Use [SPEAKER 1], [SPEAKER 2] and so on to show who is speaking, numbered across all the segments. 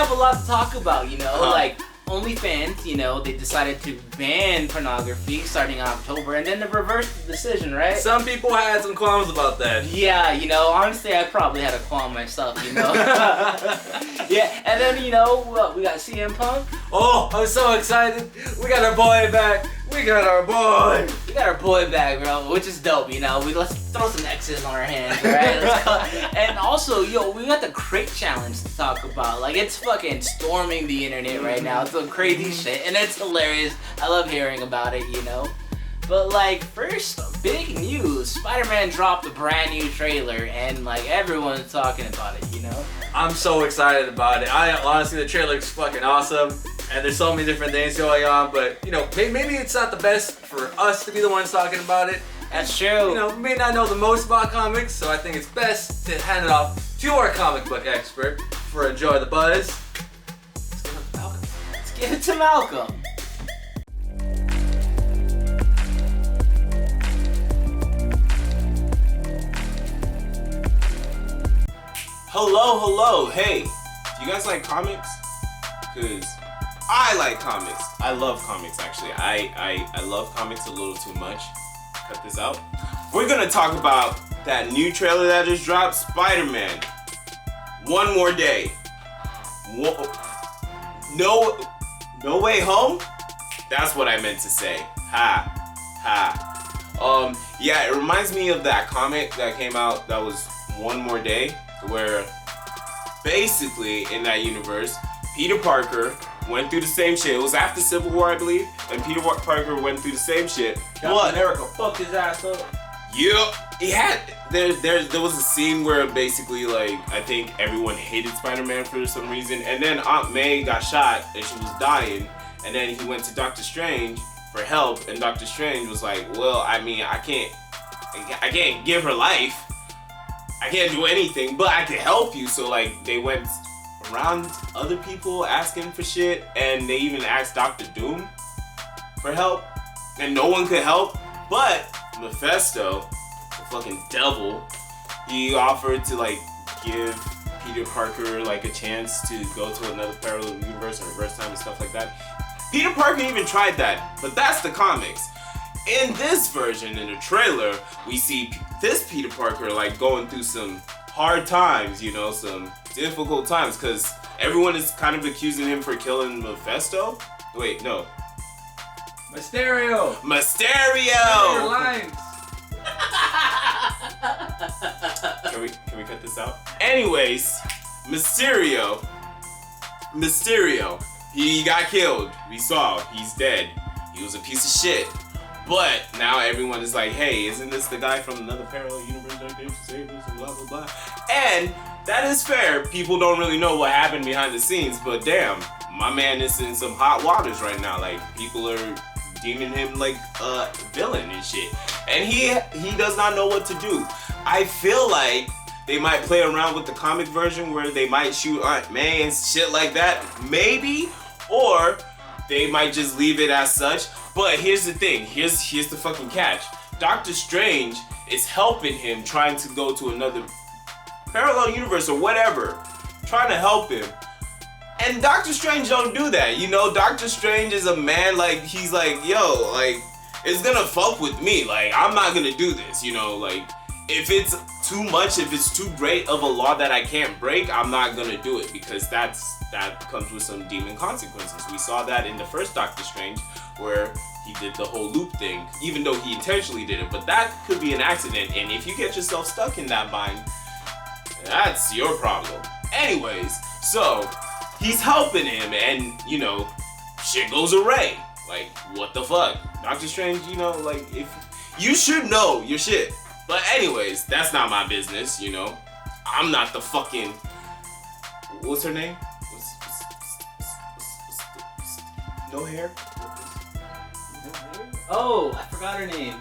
[SPEAKER 1] have a lot to talk about, you know, like OnlyFans, you know, they decided to ban pornography starting in October, and then they reversed the decision, right?
[SPEAKER 2] Some people had some qualms about that.
[SPEAKER 1] Yeah, you know, honestly, I probably had a qualm myself, you know. Yeah, and then, you know, we got CM Punk.
[SPEAKER 2] Oh, I'm so excited. We got our boy back. We got our boy.
[SPEAKER 1] We got our boy back, bro, which is dope, you know. Let's throw some X's on our hands, right? Let's go. And also, yo, we got the crate challenge to talk about. Like, it's fucking storming the internet right now. It's some crazy shit, and it's hilarious. I love hearing about it, you know. But, like, first, big news. Spider-Man dropped a brand new trailer, and, like, everyone's talking about it, you know.
[SPEAKER 2] I'm so excited about it. Honestly, the trailer looks fucking awesome. And there's so many different things going on, but you know, maybe it's not the best for us to be the ones talking about it.
[SPEAKER 1] That's true.
[SPEAKER 2] You know, we may not know the most about comics, so I think it's best to hand it off to our comic book expert for Enjoy the Buzz.
[SPEAKER 1] Let's give it to Malcolm.
[SPEAKER 3] Hello, hey, do you guys like comics? Cause I like comics. I love comics actually. I love comics a little too much. Cut this out. We're gonna talk about that new trailer that just dropped, Spider-Man. One More Day. No Way Home? That's what I meant to say. Ha. Yeah, it reminds me of that comic that came out that was One More Day, where basically in that universe, Peter Parker went through the same shit. It was after Civil War, I believe, and Peter Parker went through the same shit.
[SPEAKER 1] Captain America fucked his ass up.
[SPEAKER 3] Yeah, he had. There was a scene where basically, like, I think everyone hated Spider-Man for some reason, and then Aunt May got shot and she was dying, and then he went to Doctor Strange for help, and Doctor Strange was like, well, I mean, I can't give her life. I can't do anything, but I can help you. So like they went around other people asking for shit, and they even asked Dr. Doom for help, and no one could help. But Mephisto, the fucking devil, he offered to like give Peter Parker like a chance to go to another parallel universe or reverse time and stuff like that. Peter Parker even tried that, but that's the comics. In this version, in the trailer, we see this Peter Parker like going through some hard times, you know, some difficult times, because everyone is kind of accusing him for killing Mephisto. Wait, no.
[SPEAKER 2] Mysterio!
[SPEAKER 3] Mysterio!
[SPEAKER 2] Lines.
[SPEAKER 3] Can we cut this out? Anyways, Mysterio, he got killed. We saw, he's dead. He was a piece of shit. But now everyone is like, hey, isn't this the guy from another parallel universe that came to save us and blah, blah, blah. And that is fair. People don't really know what happened behind the scenes, but damn, my man is in some hot waters right now. Like, people are deeming him like a villain and shit. And he does not know what to do. I feel like they might play around with the comic version where they might shoot Aunt May and shit like that. Maybe. Or they might just leave it as such. But here's the thing, here's the fucking catch. Doctor Strange is helping him, trying to go to another parallel universe or whatever, trying to help him. And Doctor Strange don't do that, you know? Doctor Strange is a man, like, he's like, yo, like, it's gonna fuck with me, like, I'm not gonna do this, you know? Like, if it's too much, if it's too great of a law that I can't break, I'm not gonna do it, because that comes with some demon consequences. We saw that in the first Doctor Strange, where he did the whole loop thing, even though he intentionally did it. But that could be an accident, and if you get yourself stuck in that bind, that's your problem. Anyways, so he's helping him, and you know, shit goes array. Like, what the fuck? Doctor Strange, you know, like, if you should know your shit. But anyways, that's not my business, you know. I'm not the fucking, what's her name? No hair?
[SPEAKER 1] Oh, I forgot her name.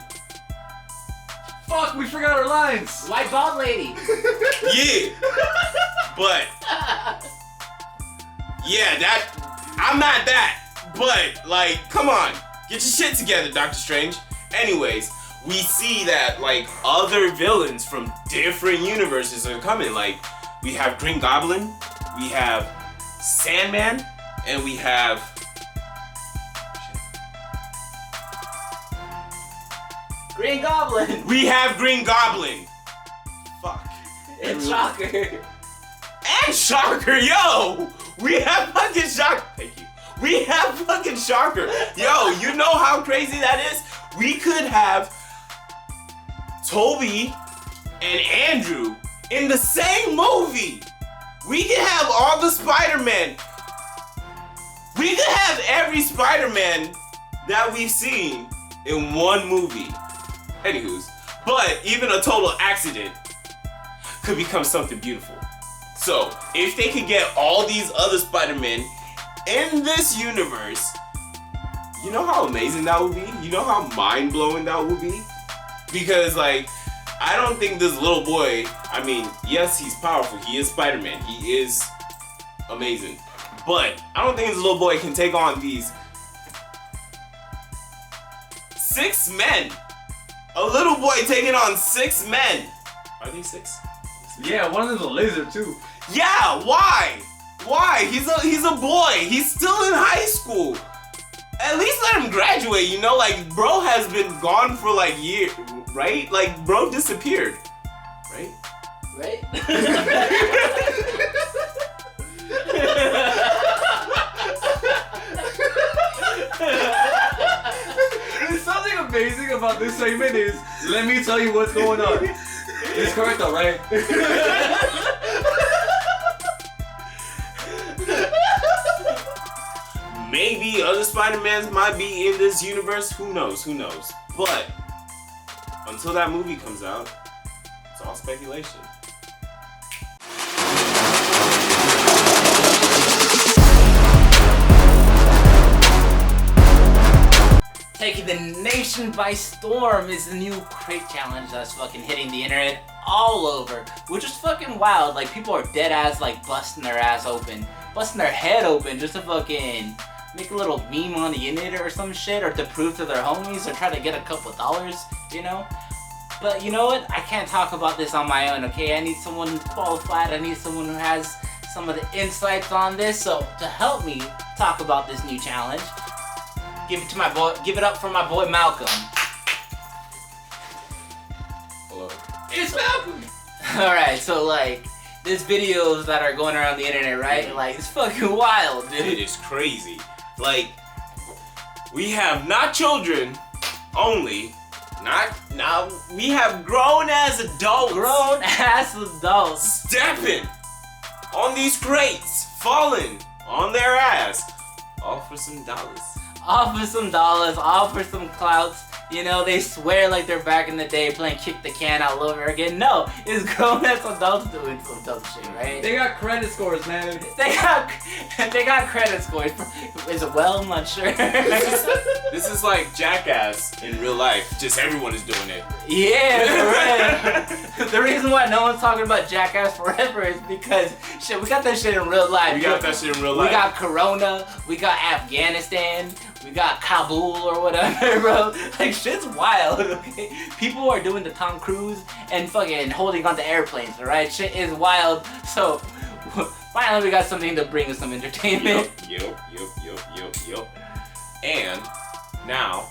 [SPEAKER 2] Fuck, we forgot our lines!
[SPEAKER 1] White bald lady.
[SPEAKER 3] Yeah! But, yeah, I'm not that. But, like, come on. Get your shit together, Doctor Strange. Anyways, we see that, like, other villains from different universes are coming. Like, we have Green Goblin, we have Sandman, and we have
[SPEAKER 1] Green Goblin.
[SPEAKER 3] we have Green Goblin. Fuck.
[SPEAKER 1] And Shocker.
[SPEAKER 3] And Shocker, yo! We have fucking Shocker. Thank you. We have fucking Shocker. Yo, you know how crazy that is? We could have Toby and Andrew in the same movie. We could have all the Spider-Man. We could have every Spider-Man that we've seen in one movie. Anywho's, but even a total accident could become something beautiful. So, if they could get all these other Spider-Men in this universe, you know how amazing that would be? You know how mind-blowing that would be? Because, like, I don't think this little boy, I mean, yes, he's powerful. He is Spider-Man. He is amazing. But I don't think this little boy can take on these 6 men. A little boy taking on 6 men. Are they 6?
[SPEAKER 2] Yeah, one of them's a lizard too.
[SPEAKER 3] Yeah, why? Why? He's a boy. He's still in high school. At least let him graduate, you know? Like, bro has been gone for like years, right? Like, bro disappeared, right?
[SPEAKER 1] Right?
[SPEAKER 2] There's something amazing about this segment is, let me tell you what's going on. It's correct though, right?
[SPEAKER 3] Maybe other Spider-Mans might be in this universe. Who knows? Who knows? But until that movie comes out, it's all speculation.
[SPEAKER 1] Taking the nation by storm is the new crate challenge that's fucking hitting the internet all over, which is fucking wild. Like, people are dead ass like busting their ass open, busting their head open just to fucking make a little meme on the internet or some shit, or to prove to their homies, or try to get a couple dollars, you know? But you know what? I can't talk about this on my own, okay? I need someone qualified. I need someone who has some of the insights on this. So to help me talk about this new challenge, give it up for my boy Malcolm.
[SPEAKER 3] Hello.
[SPEAKER 1] It's Malcolm. All right, so like, there's videos that are going around the internet, right? Like, it's fucking wild, dude.
[SPEAKER 3] It is crazy. Like, we have not children only, we have grown as adults.
[SPEAKER 1] Grown ass adults
[SPEAKER 3] Stepping on these crates, falling on their ass, all for some dollars.
[SPEAKER 1] offer some dollars, offer some clouts. You know, they swear like they're back in the day playing kick the can all over again. No, it's grown ass adults doing some dumb shit, right?
[SPEAKER 2] They got credit scores, man.
[SPEAKER 1] They got credit scores. Is it well? I'm not sure.
[SPEAKER 3] This is like Jackass in real life. Just everyone is doing it.
[SPEAKER 1] Yeah, right. The reason why no one's talking about Jackass Forever is because shit, we got that shit in real life.
[SPEAKER 3] We got that shit in real life.
[SPEAKER 1] We got Corona, we got Afghanistan, we got Kabul or whatever, bro. Like, shit's wild, okay? People are doing the Tom Cruise and fucking holding onto airplanes, alright? Shit is wild. So, finally we got something to bring us some entertainment.
[SPEAKER 3] Yup. And now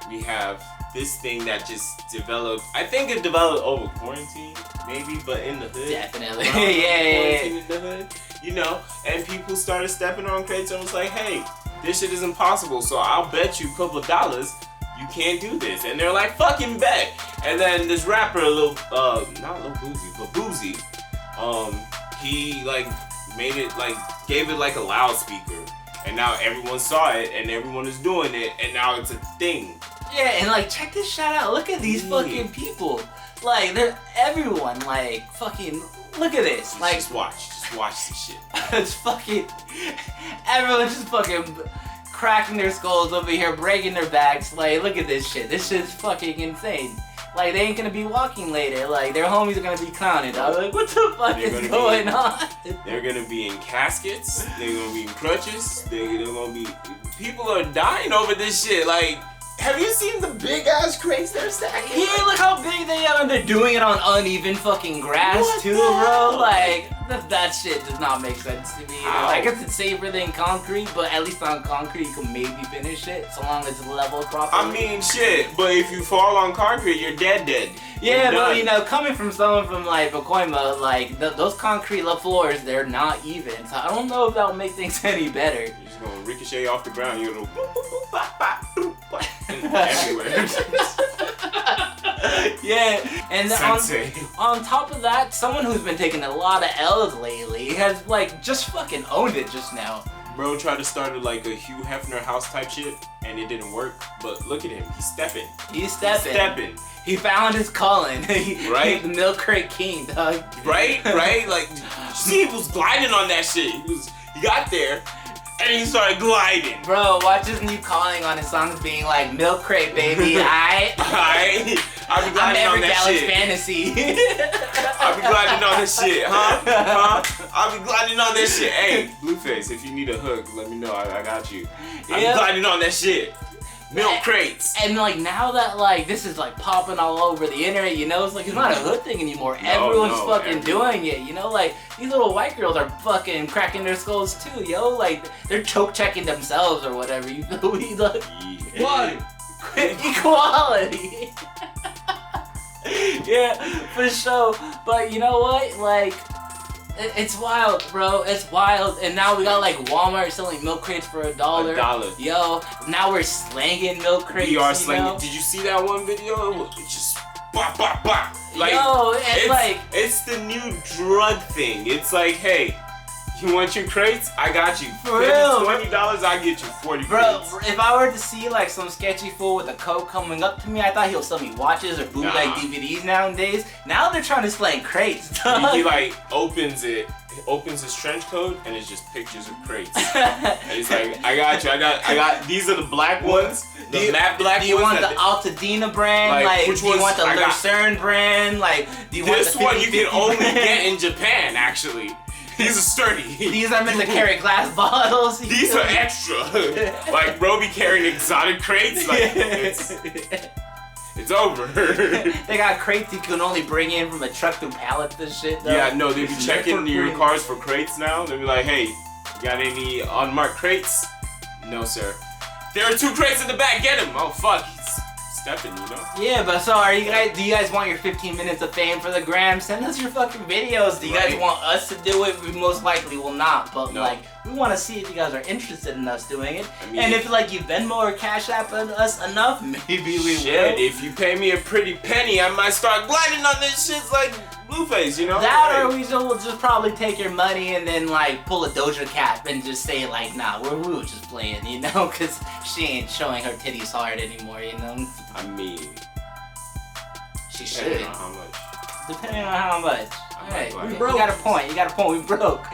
[SPEAKER 3] we have this thing that just developed. I think it developed over quarantine, maybe, but in the hood.
[SPEAKER 1] Definitely.
[SPEAKER 3] Around
[SPEAKER 1] Yeah.
[SPEAKER 3] quarantine in the hood, you know, and people started stepping on crates and was like, hey, this shit is impossible, so I'll bet you a couple of dollars you can't do this. And they're like, fucking bet. And then this rapper, not Lil Boozy, but Boozy, he like made it, like gave it like a loudspeaker. And now everyone saw it and everyone is doing it and now it's a thing.
[SPEAKER 1] Yeah, and like, check this shit out. Look at these fucking people. Like, they're everyone, like, fucking, look at this. Like,
[SPEAKER 3] Just watch this shit.
[SPEAKER 1] it's fucking, everyone's just fucking cracking their skulls over here, breaking their backs. Like, look at this shit. This shit's fucking insane. Like, they ain't gonna be walking later. Like, their homies are gonna be clowning. I'm like, what the fuck is going on?
[SPEAKER 3] They're gonna be in caskets. They're gonna be in crutches. They're gonna be. People are dying over this shit. Like, Have you seen the big ass crates they're stacking?
[SPEAKER 1] Yeah, look how big they are, and they're doing it on uneven fucking grass
[SPEAKER 3] What
[SPEAKER 1] too,
[SPEAKER 3] the
[SPEAKER 1] bro.
[SPEAKER 3] hell?
[SPEAKER 1] Like that shit does not make sense to me.
[SPEAKER 3] How?
[SPEAKER 1] I guess it's safer than concrete, but at least on concrete you can maybe finish it so long as it's level properly.
[SPEAKER 3] I mean, shit, but if you fall on concrete, you're dead.
[SPEAKER 1] yeah,
[SPEAKER 3] You're
[SPEAKER 1] but
[SPEAKER 3] done.
[SPEAKER 1] you know, coming from someone from like Pacoima, like those concrete floors, they're not even. So I don't know if that'll make things any better.
[SPEAKER 3] You're just gonna ricochet off the ground. You're gonna boop, boop, boop, bop, bop, boop, bop, everywhere.
[SPEAKER 1] Yeah, and
[SPEAKER 3] Sensei.
[SPEAKER 1] on top of that, someone who's been taking a lot of L's lately has like just fucking owned it just now.
[SPEAKER 3] Bro tried to start like a Hugh Hefner house type shit, and it didn't work. But look at him, he's stepping.
[SPEAKER 1] He's stepping. He found his calling.
[SPEAKER 3] Right?
[SPEAKER 1] The milk crate king, dog.
[SPEAKER 3] Right? Like, see, he was gliding on that shit. He got there, and he started gliding.
[SPEAKER 1] Bro, watch his new calling on his songs being like milk crate, baby.
[SPEAKER 3] I'll be
[SPEAKER 1] I'm
[SPEAKER 3] gliding on
[SPEAKER 1] every
[SPEAKER 3] that
[SPEAKER 1] gallon's
[SPEAKER 3] shit.
[SPEAKER 1] fantasy.
[SPEAKER 3] I'll be gliding on this shit, huh? I'll be gliding on this shit. Hey, Blueface, if you need a hook, let me know. I got you. I'll be
[SPEAKER 1] Yeah.
[SPEAKER 3] gliding on that shit. Milk crates.
[SPEAKER 1] And like now that like this is like popping all over the internet, you know, it's like it's not a hood thing anymore. Everyone's fucking doing it, you know, like these little white girls are fucking cracking their skulls too, yo. Like they're choke checking themselves or whatever. You feel me? Like,
[SPEAKER 2] What?
[SPEAKER 1] equality. Yeah, for sure. But you know what? Like, it's wild, bro. It's wild. And now we got like Walmart selling milk crates for $1.
[SPEAKER 3] $1.
[SPEAKER 1] Yo, now we're slanging milk crates.
[SPEAKER 3] We are
[SPEAKER 1] you
[SPEAKER 3] slinging.
[SPEAKER 1] know?
[SPEAKER 3] Did you see that one video? It's just bop, bop, bop. Like,
[SPEAKER 1] Yo, and
[SPEAKER 3] it's,
[SPEAKER 1] like,
[SPEAKER 3] it's the new drug thing. It's like, hey, you want your crates? I got you.
[SPEAKER 1] For real.
[SPEAKER 3] $20, I get you 40
[SPEAKER 1] bro,
[SPEAKER 3] crates.
[SPEAKER 1] if I were to see like some sketchy fool with a coat coming up to me, I thought he'll sell me watches or bootleg
[SPEAKER 3] Nah.
[SPEAKER 1] DVDs nowadays. Now they're trying to slang crates.
[SPEAKER 3] He like opens his trench coat, and it's just pictures of crates. And he's like, I got you. I got. These are the black ones. The matte black
[SPEAKER 1] Do you
[SPEAKER 3] ones.
[SPEAKER 1] want the
[SPEAKER 3] that
[SPEAKER 1] Altadena brand?
[SPEAKER 3] Like,
[SPEAKER 1] Like,
[SPEAKER 3] which
[SPEAKER 1] do you
[SPEAKER 3] ones
[SPEAKER 1] want the
[SPEAKER 3] I got?
[SPEAKER 1] Lucerne brand? Like, do you want
[SPEAKER 3] this
[SPEAKER 1] the
[SPEAKER 3] one you can
[SPEAKER 1] 50-50
[SPEAKER 3] only
[SPEAKER 1] brand?
[SPEAKER 3] get in Japan. Actually, these are sturdy.
[SPEAKER 1] These are meant to carry glass bottles.
[SPEAKER 3] These are extra. Like, bro be carrying exotic crates. Like, it's over.
[SPEAKER 1] They got crates you can only bring in from a truck through pallets and shit, though.
[SPEAKER 3] Yeah, no, they be
[SPEAKER 1] It's
[SPEAKER 3] checking
[SPEAKER 1] for
[SPEAKER 3] your
[SPEAKER 1] free.
[SPEAKER 3] cars for crates now. They be like, hey, you got any unmarked crates? No, sir. There are 2 crates in the back. Get him. Oh, fuck. He's stepping, you know?
[SPEAKER 1] Yeah, but so do you guys want your 15 minutes of fame for the gram? Send us your fucking videos. Do you guys
[SPEAKER 3] Right.
[SPEAKER 1] want us to do it? We most likely will not, but
[SPEAKER 3] No.
[SPEAKER 1] like, we want to see if you guys are interested in us doing it.
[SPEAKER 3] I mean-
[SPEAKER 1] And if like you Venmo or Cash App us enough, maybe we
[SPEAKER 3] Shit,
[SPEAKER 1] will.
[SPEAKER 3] if you pay me a pretty penny, I might start gliding on this shit like Blueface, you know?
[SPEAKER 1] That
[SPEAKER 3] Hey.
[SPEAKER 1] or we will just probably take your money and then like pull a Doja Cat and just say like, nah, we were just playing, you know, because she ain't showing her titties hard anymore, you know.
[SPEAKER 3] I mean,
[SPEAKER 1] She
[SPEAKER 3] depending
[SPEAKER 1] should,
[SPEAKER 3] on how much.
[SPEAKER 1] depending on how much.
[SPEAKER 3] I
[SPEAKER 1] Alright,
[SPEAKER 3] might
[SPEAKER 1] you
[SPEAKER 3] buy it.
[SPEAKER 1] got a point. You got a point. We broke.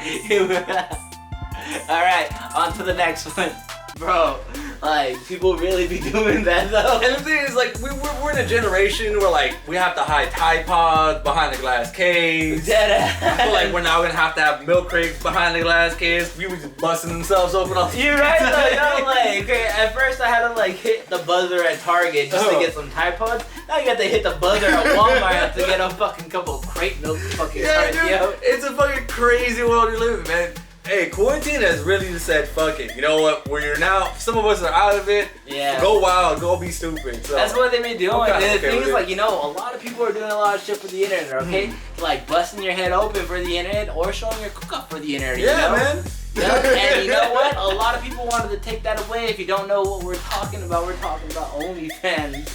[SPEAKER 1] Alright, on to the next one. Bro, like, people really be doing that though.
[SPEAKER 2] And the thing is, like, we're in a generation where, like, we have to hide Tide Pods behind the glass case.
[SPEAKER 1] Dead
[SPEAKER 2] I feel like
[SPEAKER 1] ass.
[SPEAKER 2] we're now gonna have to have milk crates behind the glass case. People just busting themselves open off.
[SPEAKER 1] You're right though, you know, like, okay, at first I had to like hit the buzzer at Target just to
[SPEAKER 2] Oh.
[SPEAKER 1] get some Tide Pods. Now you got to hit the buzzer at Walmart to get a fucking couple of crate milk fucking
[SPEAKER 2] Yeah,
[SPEAKER 1] cards,
[SPEAKER 2] dude,
[SPEAKER 1] yo.
[SPEAKER 2] it's a fucking crazy world you live in, man. Hey, quarantine has really just said, fuck it. You know what? We're now, some of us are out of it.
[SPEAKER 1] Yeah.
[SPEAKER 2] Go wild, go be stupid. So.
[SPEAKER 1] That's what they be doing.
[SPEAKER 2] Okay,
[SPEAKER 1] And the
[SPEAKER 2] okay
[SPEAKER 1] thing
[SPEAKER 2] with
[SPEAKER 1] is,
[SPEAKER 2] it.
[SPEAKER 1] like, you know, a lot of people are doing a lot of shit for the internet, okay? Like, busting your head open for the internet or showing your cook up for the internet, you
[SPEAKER 2] Yeah,
[SPEAKER 1] know?
[SPEAKER 2] man.
[SPEAKER 1] Yep, and you know what? A lot of people wanted to take that away. If you don't know what we're talking about OnlyFans.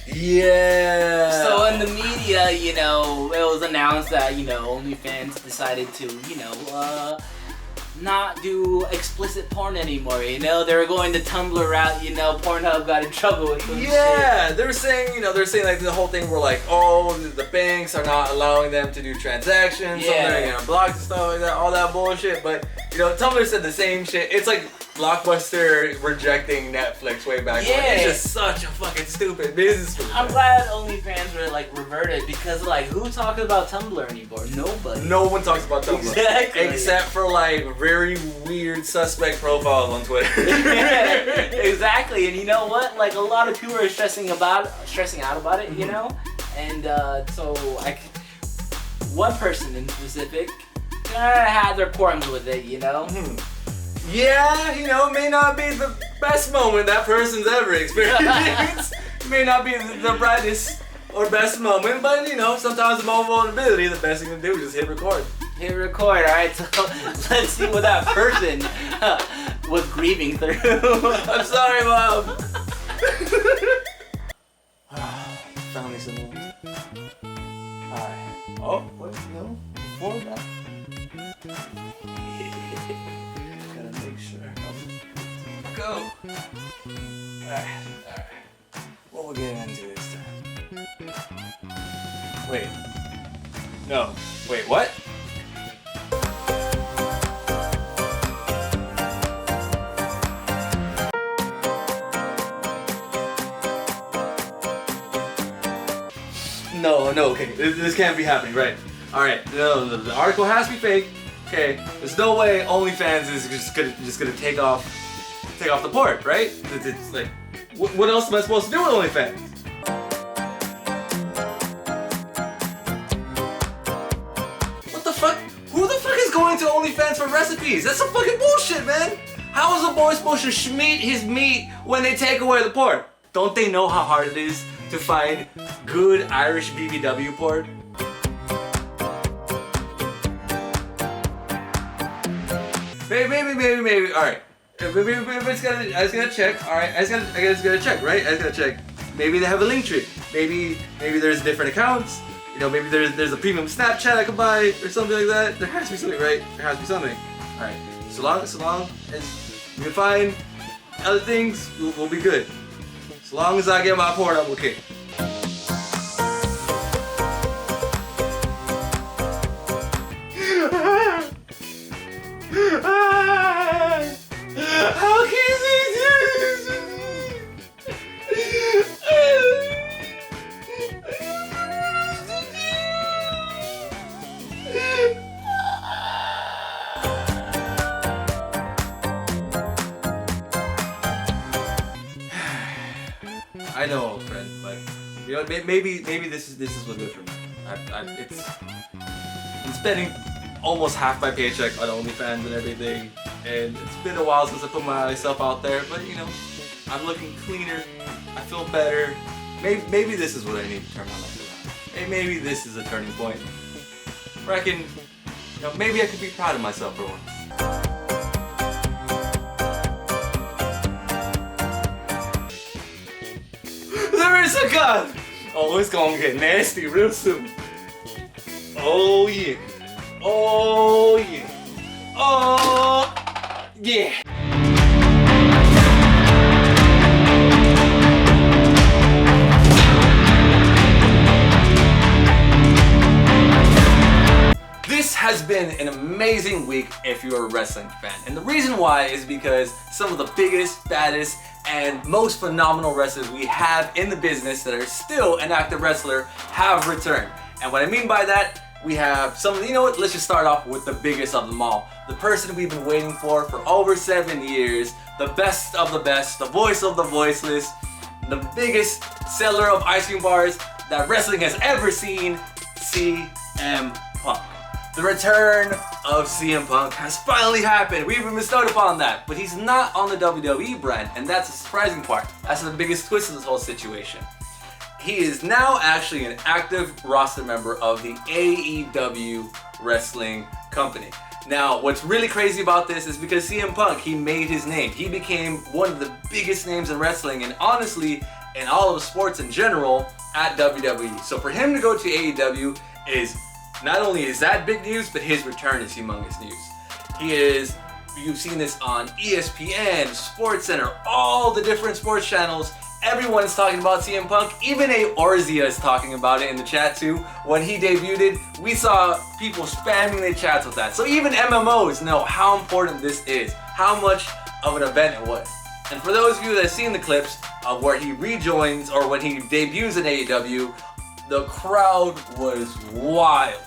[SPEAKER 2] Yeah.
[SPEAKER 1] So in the media, you know, it was announced that, you know, OnlyFans decided to, you know, not do explicit porn anymore, you know? They were going the Tumblr route, you know, Pornhub got in trouble with some shit.
[SPEAKER 2] Yeah, they're saying like the whole thing where like, oh, the banks are not allowing them to do transactions, so
[SPEAKER 1] Yeah.
[SPEAKER 2] they're blocked and stuff like that, all that bullshit. But you know, Tumblr said the same shit. It's like Blockbuster rejecting Netflix way back when.
[SPEAKER 1] Yeah.
[SPEAKER 2] It's just such a fucking stupid business move.
[SPEAKER 1] I'm glad OnlyFans were like reverted because like who talks about Tumblr anymore? Nobody.
[SPEAKER 2] No one talks about Tumblr.
[SPEAKER 1] Exactly.
[SPEAKER 2] Except for like very weird suspect profiles on Twitter.
[SPEAKER 1] Exactly, and you know what? Like a lot of people are stressing out about it, you know, and so one person in specific had their qualms with it, you know.
[SPEAKER 2] Yeah, you know, it may not be the best moment that person's ever experienced. It may not be the brightest or best moment, but you know, sometimes the moment of vulnerability, the best thing to do is just hit record.
[SPEAKER 1] Hit record, alright, so let's see what that person was grieving through.
[SPEAKER 2] I'm sorry, Mom. Found me some more. Alright. Oh, what? No? Before that? Gotta make sure. Go. Alright. What we're getting into this time? Wait. No. Wait, what? No, okay, this can't be happening, right? Alright, no, the article has to be fake. Okay, there's no way OnlyFans is just gonna take off the port, right? It's like, what else am I supposed to do with OnlyFans? What the fuck? Who the fuck is going to OnlyFans for recipes? That's some fucking bullshit, man! How is a boy supposed to schmeat his meat when they take away the port? Don't they know how hard it is to find good Irish BBW pork? Maybe. All right. I just gotta check. All right. I just gotta check. Right. I just gotta check. Maybe they have a link tree. Maybe there's different accounts. You know, maybe there's a premium Snapchat I could buy or something like that. There has to be something, right? There has to be something. All right. So long as we can find other things, we'll be good. As long as I get my port, I'm okay. How can you do this to me? I know, old friend, but you know, maybe this is what good for me. I'm spending almost half my paycheck on OnlyFans and everything, and it's been a while since I put myself out there. But you know, I'm looking cleaner. I feel better. Maybe this is what I need to turn my life around. Maybe this is a turning point where I can, you know, maybe I could be proud of myself for once. There is a God! Oh, it's gonna get nasty real soon. Oh yeah. Oh yeah. Oh yeah. This has been an amazing week if you're a wrestling fan. And the reason why is because some of the biggest, baddest, and most phenomenal wrestlers we have in the business that are still an active wrestler have returned. And what I mean by that, we have some, you know what, let's just start off with the biggest of them all. The person we've been waiting for over 7 years, the best of the best, the voice of the voiceless, the biggest seller of ice cream bars that wrestling has ever seen, CM Punk. The return of CM Punk has finally happened. We even bestowed upon that, but he's not on the WWE brand, and that's the surprising part. That's the biggest twist of this whole situation. He is now actually an active roster member of the AEW wrestling company. Now, what's really crazy about this is because CM Punk, he made his name. He became one of the biggest names in wrestling, and honestly, in all of sports in general, at WWE. So for him to go to AEW is not only is that big news, but his return is humongous news. He is, you've seen this on ESPN, SportsCenter, all the different sports channels. Everyone's talking about CM Punk. Even Aorzia is talking about it in the chat too. When he debuted, we saw people spamming their chats with that. So even MMOs know how important this is, how much of an event it was. And for those of you that have seen the clips of where he rejoins or when he debuts in AEW, the crowd was wild.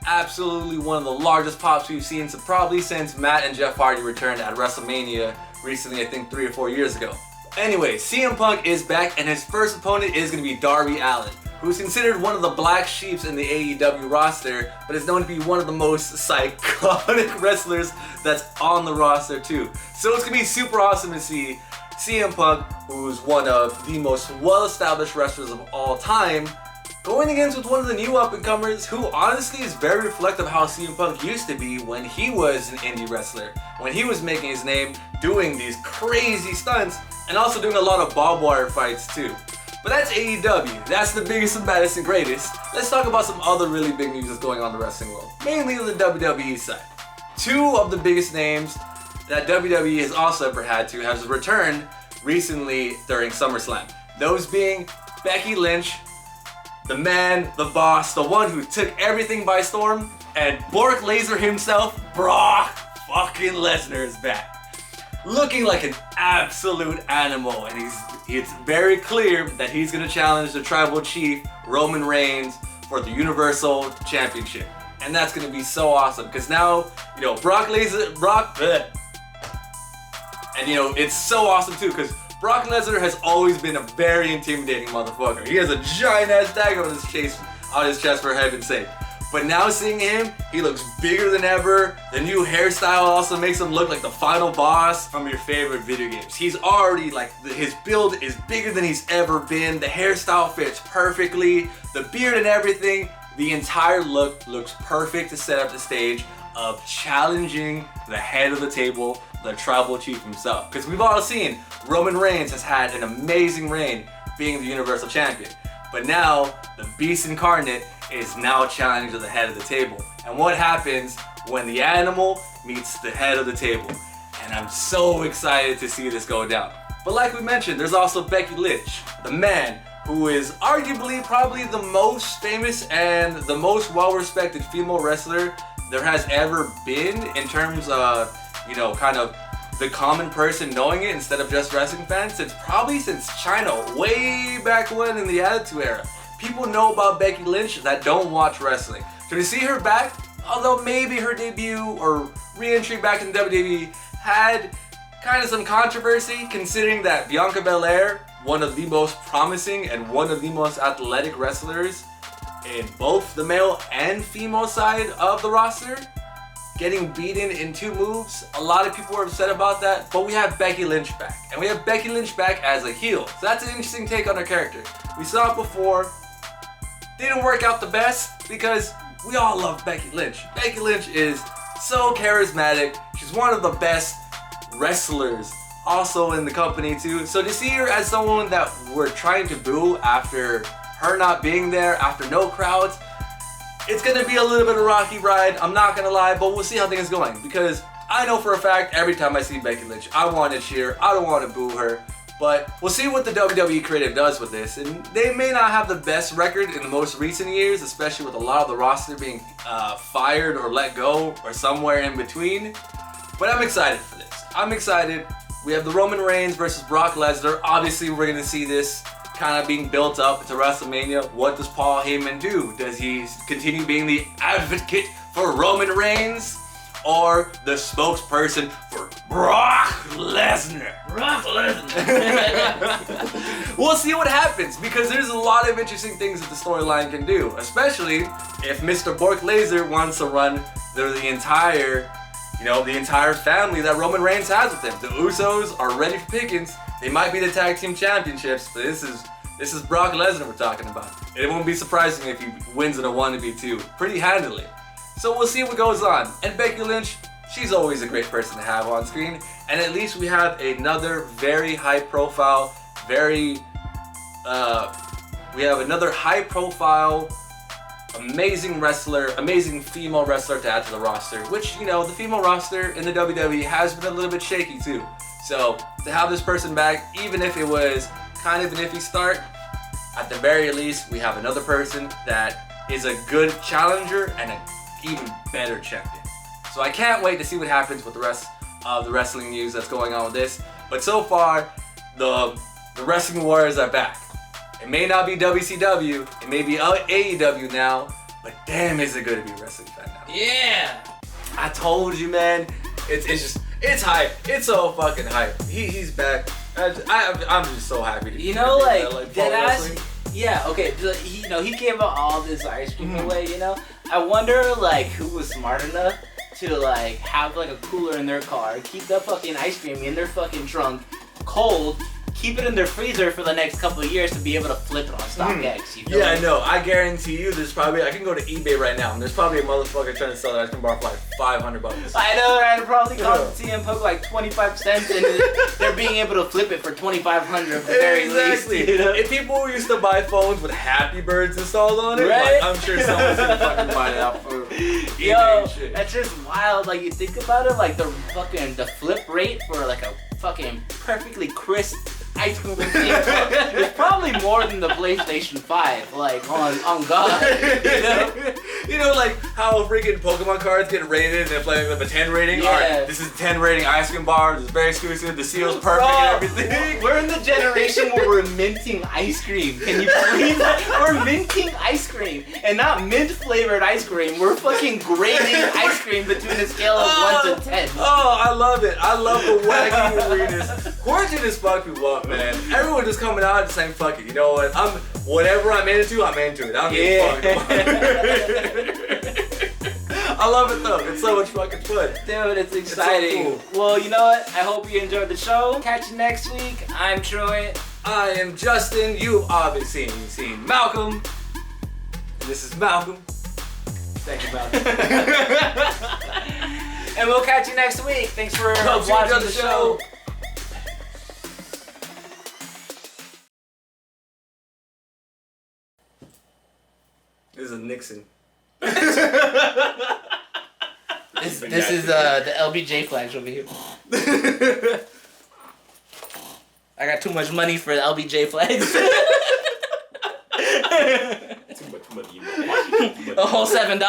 [SPEAKER 2] Absolutely one of the largest pops we've seen probably since Matt and Jeff Hardy returned at WrestleMania recently, I think 3 or 4 years ago. Anyway, CM Punk is back and his first opponent is going to be Darby Allin, who's considered one of the black sheeps in the AEW roster, but is known to be one of the most psychotic wrestlers that's on the roster too. So it's going to be super awesome to see CM Punk, who's one of the most well-established wrestlers of all time, going against with one of the new up-and-comers who honestly is very reflective of how CM Punk used to be when he was an indie wrestler, when he was making his name doing these crazy stunts and also doing a lot of barbed wire fights too. But that's AEW. That's the biggest and baddest and greatest. Let's talk about some other really big news that's going on in the wrestling world, mainly on the WWE side. 2 of the biggest names that WWE has also ever had to has returned recently during SummerSlam. Those being Becky Lynch, the man, the boss, the one who took everything by storm, and Brock Lesnar himself, Brock fucking Lesnar is back. Looking like an absolute animal, and it's very clear that he's gonna challenge the tribal chief, Roman Reigns, for the Universal Championship. And that's gonna be so awesome, because now, Brock Lesnar, and it's so awesome too, because Brock Lesnar has always been a very intimidating motherfucker. He has a giant ass dagger on his chest for heaven's sake. But now seeing him, he looks bigger than ever. The new hairstyle also makes him look like the final boss from your favorite video games. He's already his build is bigger than he's ever been. The hairstyle fits perfectly. The beard and everything. The entire look looks perfect to set up the stage of challenging the head of the table, the tribal chief himself. Because we've all seen Roman Reigns has had an amazing reign being the Universal Champion. But now, the Beast Incarnate is now challenging the head of the table. And what happens when the animal meets the head of the table? And I'm so excited to see this go down. But like we mentioned, there's also Becky Lynch, the man who is arguably probably the most famous and the most well-respected female wrestler there has ever been in terms of, kind of the common person knowing it instead of just wrestling fans. It's probably since China, way back when in the Attitude Era. People know about Becky Lynch that don't watch wrestling. So to see her back, although maybe her debut or re-entry back in WWE had kind of some controversy, considering that Bianca Belair, one of the most promising and one of the most athletic wrestlers in both the male and female side of the roster, getting beaten in 2 moves. A lot of people were upset about that, but we have Becky Lynch back. And we have Becky Lynch back as a heel. So that's an interesting take on her character. We saw it before. Didn't work out the best because we all love Becky Lynch. Becky Lynch is so charismatic. She's one of the best wrestlers also in the company too. So to see her as someone that we're trying to boo after her not being there, after no crowds, it's gonna be a little bit of a rocky ride, I'm not gonna lie, but we'll see how things going. Because I know for a fact, every time I see Becky Lynch, I want to cheer, I don't want to boo her. But we'll see what the WWE creative does with this. And they may not have the best record in the most recent years, especially with a lot of the roster being fired or let go or somewhere in between. But I'm excited for this. I'm excited. We have the Roman Reigns versus Brock Lesnar. Obviously, we're going to see this kind of being built up to WrestleMania. What does Paul Heyman do? Does he continue being the advocate for Roman Reigns? Or the spokesperson for Brock Lesnar?
[SPEAKER 1] Brock Lesnar.
[SPEAKER 2] We'll see what happens, because there's a lot of interesting things that the storyline can do, especially if Mr. Brock Lesnar wants to run through the entire family that Roman Reigns has with him. The Usos are ready for pickings. They might be the tag team championships, but this is Brock Lesnar we're talking about. It won't be surprising if he wins in a 1v2 pretty handily. So we'll see what goes on. And Becky Lynch, she's always a great person to have on screen. And at least we have another very high profile, amazing wrestler, amazing female wrestler to add to the roster. Which, the female roster in the WWE has been a little bit shaky too. So to have this person back, even if it was kind of an iffy start, at the very least, we have another person that is a good challenger and an even better champion. So I can't wait to see what happens with the rest of the wrestling news that's going on with this. But so far, the Wrestling Warriors are back. It may not be WCW, it may be AEW now, but damn, is it good to be a wrestling fan now.
[SPEAKER 1] Yeah.
[SPEAKER 2] I told you, man. It's hype. It's so fucking hype. He's back. I'm just so happy to be
[SPEAKER 1] You know,
[SPEAKER 2] here,
[SPEAKER 1] like
[SPEAKER 2] pro
[SPEAKER 1] dead ass.
[SPEAKER 2] wrestling.
[SPEAKER 1] Yeah. Okay. He gave out all this ice cream away. You know, I wonder like who was smart enough to like have like a cooler in their car, keep the fucking ice cream in their fucking trunk, cold. Keep it in their freezer for the next couple of years to be able to flip it on StockX. You feel
[SPEAKER 2] Yeah,
[SPEAKER 1] me?
[SPEAKER 2] I know. I guarantee you, I can go to eBay right now, and there's probably a motherfucker trying to sell that ice cream bar for like $500.
[SPEAKER 1] I know, I'd probably cost CM Punk like 25 cents, and they're being able to flip it for 2,500 at the very least. You know?
[SPEAKER 2] If people used to buy phones with Happy Birds installed on it,
[SPEAKER 1] Right?
[SPEAKER 2] like, I'm sure someone's gonna fucking buy it out for eBay
[SPEAKER 1] Yo,
[SPEAKER 2] and shit.
[SPEAKER 1] that's just wild. Like you think about it, like the flip rate for like a fucking perfectly crisp ice cream machine is probably more than the PlayStation 5. Like on God, you know?
[SPEAKER 2] You know, like how freaking Pokemon cards get rated and they're playing like a 10 rating?
[SPEAKER 1] Yeah.
[SPEAKER 2] Alright, this is a 10 rating ice cream bar, this is very exclusive, the seal's perfect and everything.
[SPEAKER 1] We're in the generation where we're minting ice cream. Can you believe that? We're minting ice cream and not mint flavored ice cream. We're fucking grading ice cream between a scale of 1 to 10.
[SPEAKER 2] Oh, I love it. I love the wacky weirdness. Quarantine just fucked people up, man. Everyone just coming out and saying, fuck it, you know what? Whatever I'm into it. I don't give a fuck. I love it though. It's so much fucking fun.
[SPEAKER 1] Dude, it's exciting.
[SPEAKER 2] It's so cool.
[SPEAKER 1] Well, you know what? I hope you enjoyed the show. Catch you next week. I'm Troy.
[SPEAKER 2] I am Justin. You've obviously seen Malcolm. And this is Malcolm. Thank you, Malcolm.
[SPEAKER 1] And we'll catch you next week. Thanks for
[SPEAKER 2] Hope you
[SPEAKER 1] watching
[SPEAKER 2] enjoyed
[SPEAKER 1] the show.
[SPEAKER 2] This is a Nixon.
[SPEAKER 1] This is the LBJ flags over here. I got too much money for the LBJ flags.
[SPEAKER 3] Too much money in my pocket.
[SPEAKER 1] A whole $7.